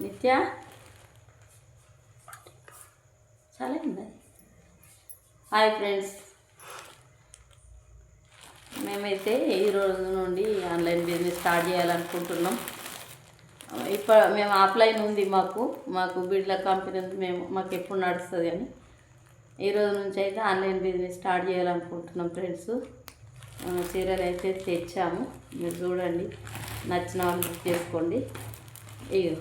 నిత్య చాలా ఉంది. హాయ్ ఫ్రెండ్స్, మేమైతే ఈ రోజు నుండి ఆన్లైన్ బిజినెస్ స్టార్ట్ చేయాలనుకుంటున్నాం. మేము ఆఫ్లైన్ ఉంది, మాకు బిడ్ల కంపెనీ ఉంది, మాకు ఎప్పుడు నడుస్తుంది అని ఈ రోజు నుంచి అయితే ఆన్లైన్ బిజినెస్ స్టార్ట్ చేయాలనుకుంటున్నాం ఫ్రెండ్స్. చీరలు అయితే తెచ్చాము, మీరు చూడండి, నచ్చిన వాళ్ళు బుక్ చేసుకోండి. ఇయ్యో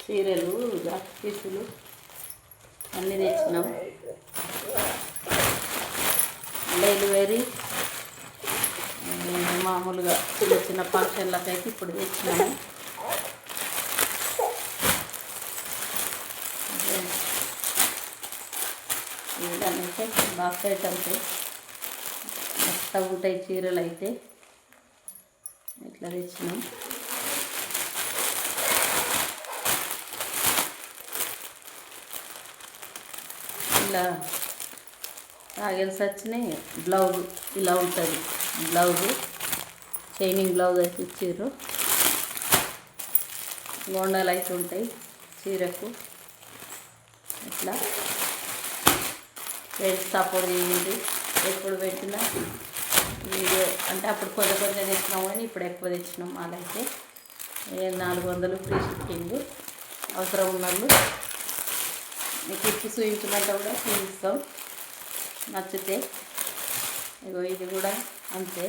చీరలు, జాకెట్ పీసులు అన్నీ తెచ్చినాం. డెలివరీ మామూలుగా చిన్న చిన్న ఫంక్షన్లకు అయితే ఇప్పుడు తెచ్చినాము. ఇదనైతే బాక్స్ ఐటమ్స్ మెత్తగా ఉంటాయి చీరలు అయితే ఇట్లా తెచ్చినాం. ఇలా టాగెల్స్ వచ్చినాయి. బ్లౌజ్ ఇలా ఉంటుంది, బ్లౌజు షైనింగ్ బ్లౌజ్ అయితే ఇచ్చారు. గోండాలు అయితే ఉంటాయి చీరకు. ఇట్లా ఫ్రెండ్స్ సపోర్ట్ చేయండి. ఎప్పుడు పెట్టినా వీడియో అంటే అప్పుడు కొంచెం తెచ్చినాం, కానీ ఇప్పుడు ఎక్కువ తెచ్చినాం. వాళ్ళైతే 400 ఫ్రీ షిప్పింగ్. అవసరం ఉన్నవాళ్ళు మీకు ఇచ్చి చూపించమంటే కూడా చూపిస్తాం నచ్చితే. ఇగో ఇది కూడా అంతే,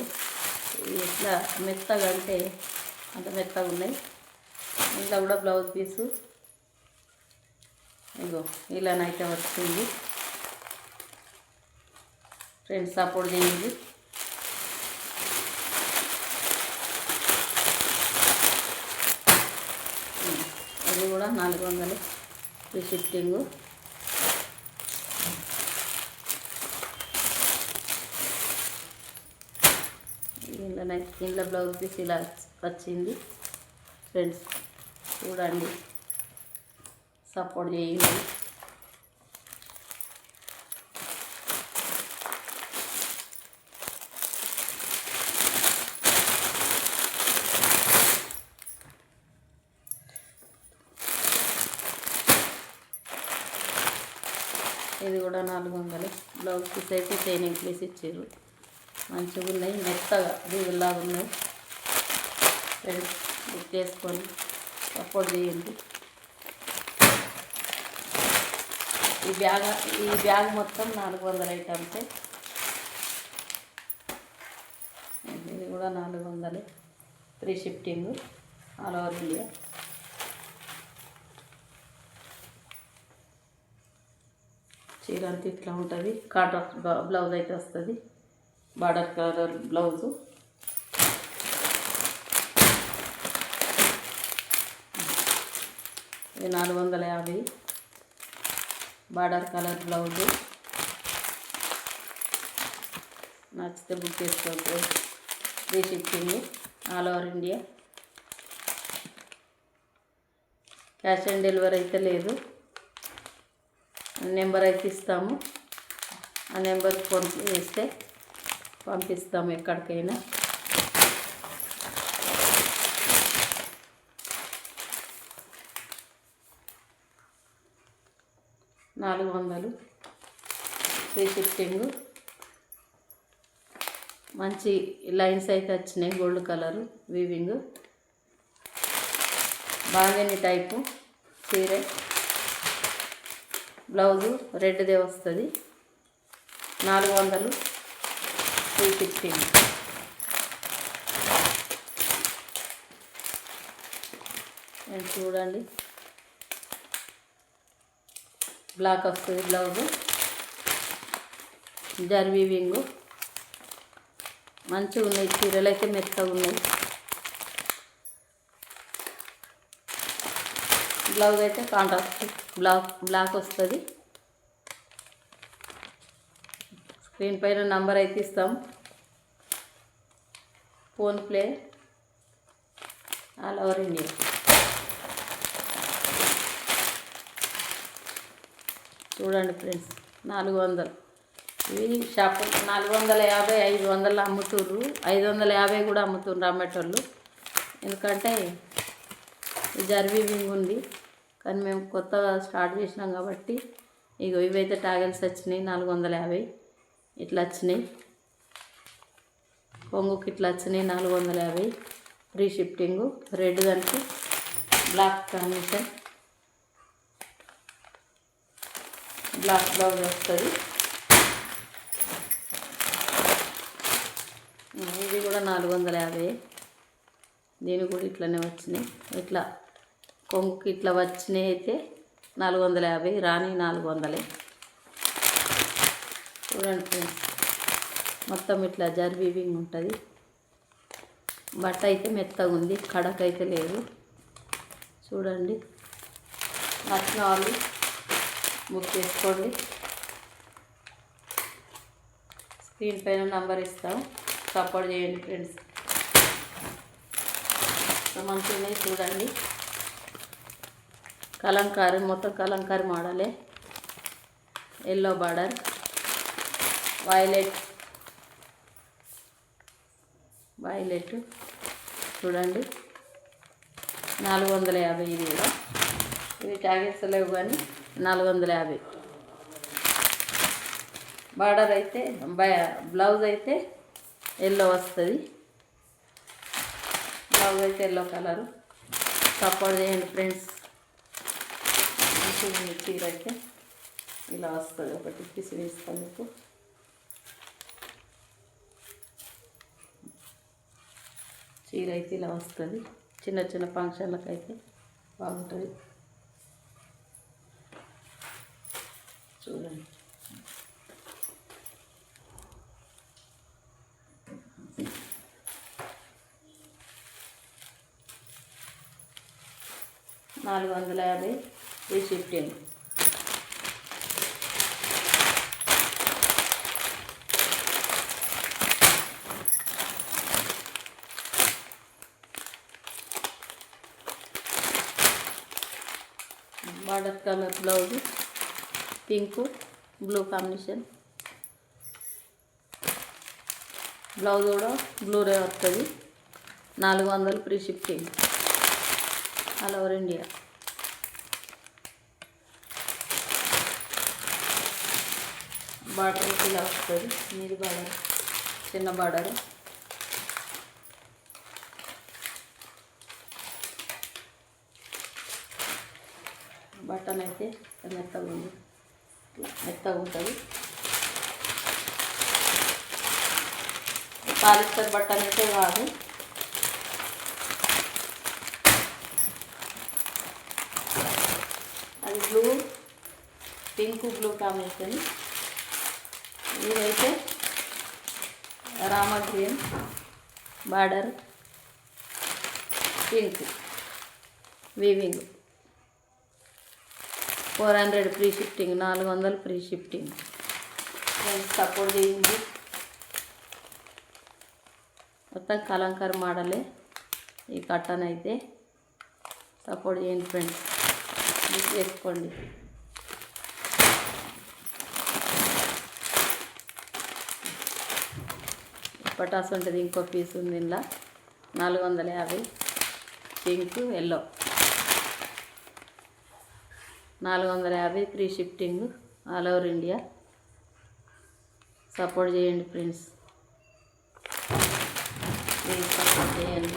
ఇట్లా మెత్తగా అంటే అంత మెత్తగా ఉన్నాయి. ఇంట్లో కూడా బ్లౌజ్ పీసు ఇగో ఇలానైతే వచ్చింది. ఫ్రెండ్స్ సపోర్ట్ చేయండి. ఇది కూడా 400 ఫ్రీ షిఫ్టింగు. ఇంట్లో బ్లౌజ్ పీస్ ఇలా వచ్చింది. ఫ్రెండ్స్ చూడండి, సపోర్ట్ చేయండి. ఇది కూడా 400. బ్లౌజ్ పీస్ అయితే షైనింగ్ పీస్ ఇచ్చారు. మంచిగా ఉన్నాయి, మెత్తగా దీవుల్లాగా ఉన్నాయి. ఫ్రెండ్స్ బుక్ చేసుకొని సపోర్ట్ చేయండి. ఈ బ్యాగ్ మొత్తం 400 ఐటమ్సే. ఇది కూడా 400 free shifting all over India. చీర అంతా ఇట్లా ఉంటుంది. కాటన్ బ్లౌజ్ అయితే వస్తుంది, బార్డర్ కలర్ బ్లౌజు. ఇది 450 బార్డర్ కలర్ బ్లౌజు. నచ్చితే బుక్ చేసుకోవచ్చు. Free shipping all over India. Cash on delivery అయితే లేదు. నెంబర్ అయితే ఇస్తాము, ఆ నెంబర్కి ఫోన్ చేస్తే పంపిస్తాము ఎక్కడికైనా. $400 ఫ్రీ షిఫ్టింగ్. మంచి లైన్స్ అయితే వచ్చినాయి, గోల్డ్ కలరు వీవింగ్, బాగాని టైపు చీర. బ్లౌజు రెడ్దే వస్తుంది. 400 ఫ్రీ షిప్పింగ్. నేను చూడండి, బ్లాక్ వస్తుంది బ్లౌజు, జరీ వీవింగ్. మంచిగా ఉన్నాయి చీరలు అయితే, మెత్తగా ఉన్నాయి. బ్లౌజ్ అయితే కాంట్రాస్ట్ బ్లాక్ వస్తుంది. స్క్రీన్ పైన నంబర్ అయితే ఇస్తాం. PhonePe all over India. చూడండి ఫ్రెండ్స్, 400. ఇవి షాప్ 450, 500 అమ్ముతుర్రు. 550 కూడా అమ్ముతుండ్రు అమ్మేటోళ్ళు. ఎందుకంటే జర్వీవింగ్ ఉంది, కానీ మేము కొత్తగా స్టార్ట్ చేసినాం కాబట్టి ఇగో ఇవైతే టాగల్స్ వచ్చినాయి 450. ఇట్లా వచ్చినాయి, కొంగుకి ఇట్లా వచ్చినాయి 450 ఫ్రీ షిఫ్టింగు. రెడ్ దానికి బ్లాక్ కాంబినేషన్, బ్లాక్ బ్లౌజ్ వస్తుంది. ఇది కూడా 450. దీనికి కూడా ఇట్లనే వచ్చినాయి. ఇట్లా కొంగుకి ఇట్లా వచ్చినాయి అయితే 450, రాని 400. చూడండి ఫ్రెండ్స్, మొత్తం ఇట్లా జర్వీవింగ్ ఉంటుంది. బట్ట అయితే మెత్తగా ఉంది, కడకైతే లేదు. చూడండి, నచ్చిన వాళ్ళు బుక్ చేసుకోండి. స్క్రీన్ పైన నంబర్ ఇస్తాం, సపోర్ట్ చేయండి ఫ్రెండ్స్. మంచిగా చూడండి, కలంకారీ, మొత్తం కలంకారీ మోడలే. ఎల్లో బార్డర్, వైలెట్ చూడండి 450. ఇది కూడా ఇవి ట్యాగెట్స్ లేవు కానీ 450. బార్డర్ అయితే బ్లౌజ్ అయితే ఎల్లో వస్తుంది. బ్లౌజ్ అయితే ఎల్లో కలరు. సపోర్ట్ చేయండి ఫ్రెండ్స్. చీర అయితే ఇలా వస్తుంది. ఒకటి పిసి వేస్తాను మీకు. చీర అయితే ఇలా వస్తుంది. చిన్న చిన్న ఫంక్షన్లకు అయితే బాగుంటుంది. చూడండి, $450 free shifting. Border colour blouse, pink blue combination. Blouse కూడా బ్లూరే వస్తుంది. 400 free shifting, all over India. Border ఇలా వస్తుంది. మీది బార్డర్, చిన్న బార్డర్. బటన్ అయితే మెత్తగా ఉంది, మెత్తగా ఉంటుంది. పాలిస్టర్ బటన్ అయితే కాదు. అది బ్లూ, పింక్ బ్లూ కాంబినేషన్. ఇదైతే Rama green border, pink weaving. 400 free shifting, 400 free shifting. Support చేయండి. మొత్తం కలంకారీ మోడలే ఈ కట్టన్ అయితే. సపోర్ట్ చేయండి ఫ్రెండ్స్, బుక్ చేసుకోండి. పటాస్ ఉంటుంది, ఇంకో పీస్ ఉంది ఇలా. 450 pink yellow. 450 free shifting, all over India. Support చేయండి ఫ్రెండ్స్, ప్లీజ్ సపోర్ట్ చేయండి.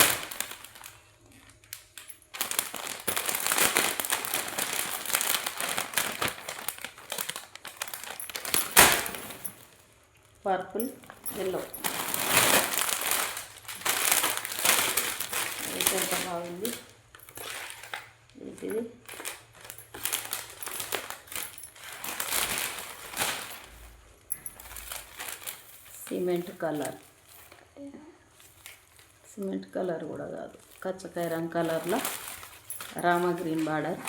పర్పుల్ ఎల్లో ఎంత బాగుంది. ఇది సిమెంట్ కలర్, సిమెంట్ కలర్ కూడా కాదు, కచ్చకాయ రంగు కలర్లో రామా గ్రీన్ బార్డర్.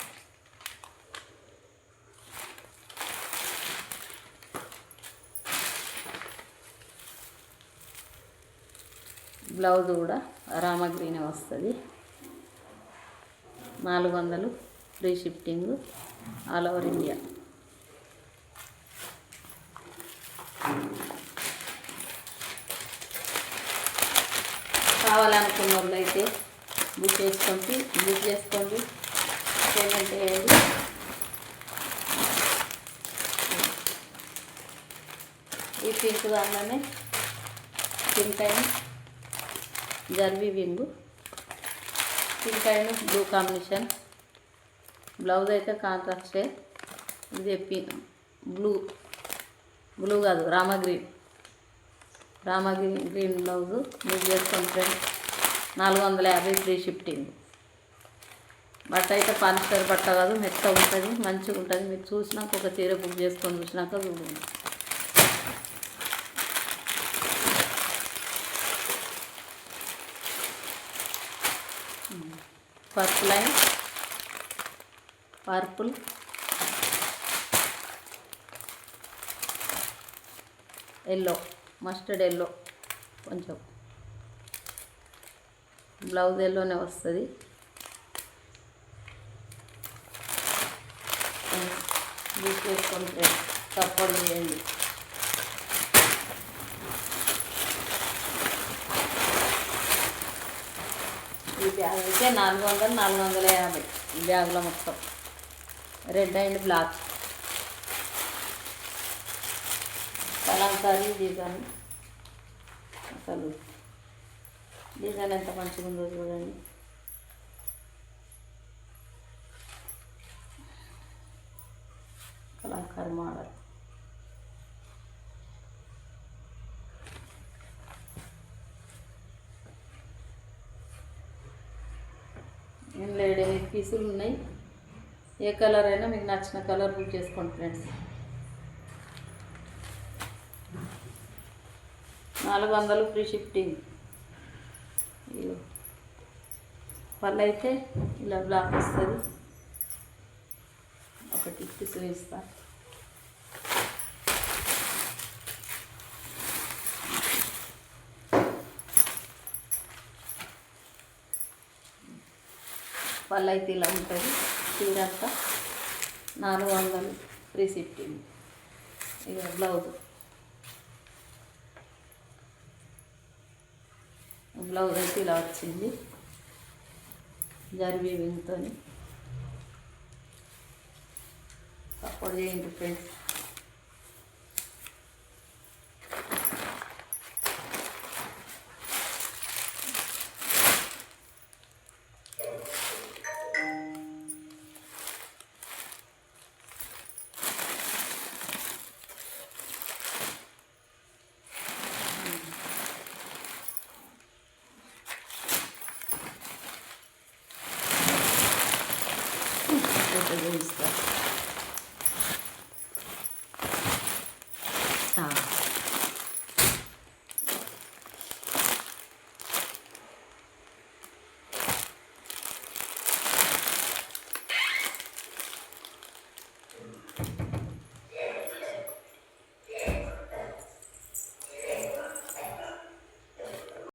బ్లౌజ్ కూడా రామా గ్రీనే వస్తుంది. 400 free shifting, all over India. కావాలనుకున్న వాళ్ళు అయితే బుక్ చేసుకోండి పేమెంట్ చేయండి. ఈ పింక్ దాంట్లోనే పింక్ అండ్ జర్బీ వింగు, pink and blue combination. Blouse అయితే కాంట్రాస్టే. ఇది బ్లూ కాదు రామా గ్రీన్ బ్లౌజు. బుక్ చేసుకోండి ఫ్రెండ్స్. 450 free shifting. బట్ట అయితే పాలిస్టర్ బట్ట కాదు, మెత్తగా ఉంటుంది, మంచిగా ఉంటుంది. మీరు చూసినాక ఒక చీర బుక్ చేసుకొని చూసినాక చూడండి. First line purple, yellow, mustard yellow, కొంచెం బ్లౌజ్ ఎల్లోనే వస్తుంది. బుక్ చేసుకుంటే సపోర్ట్ చేయండి. ఈ బ్యాగ్ అయితే 450 ఈ బ్యాగ్లో మొత్తం red and black Kalamkari design. అసలు డిజైన్ ఎంత మంచిగా ఉందో చూడండి. కలంకారీ మోడల్. ఇందులో 8 పీసులు ఉన్నాయి. ఏ కలర్ అయినా మీకు నచ్చిన కలర్ బుక్ చేసుకోండి ఫ్రెండ్స్. 400 free shifting. పళ్ళు అయితే ఇలా బ్లాక్ వస్తుంది. ఒకటి పీసులు ఇస్తా. పళ్ళు అయితే ఇలా ఉంటుంది. చీర అంతా 400 ఫ్రీ షిఫ్టింగ్. ఇక బ్లౌజ్ అయితే ఇలా వచ్చింది జర్బీ వింగ్తో. సపోర్ట్ చేయండి ఫ్రెండ్స్. చూపిస్తా.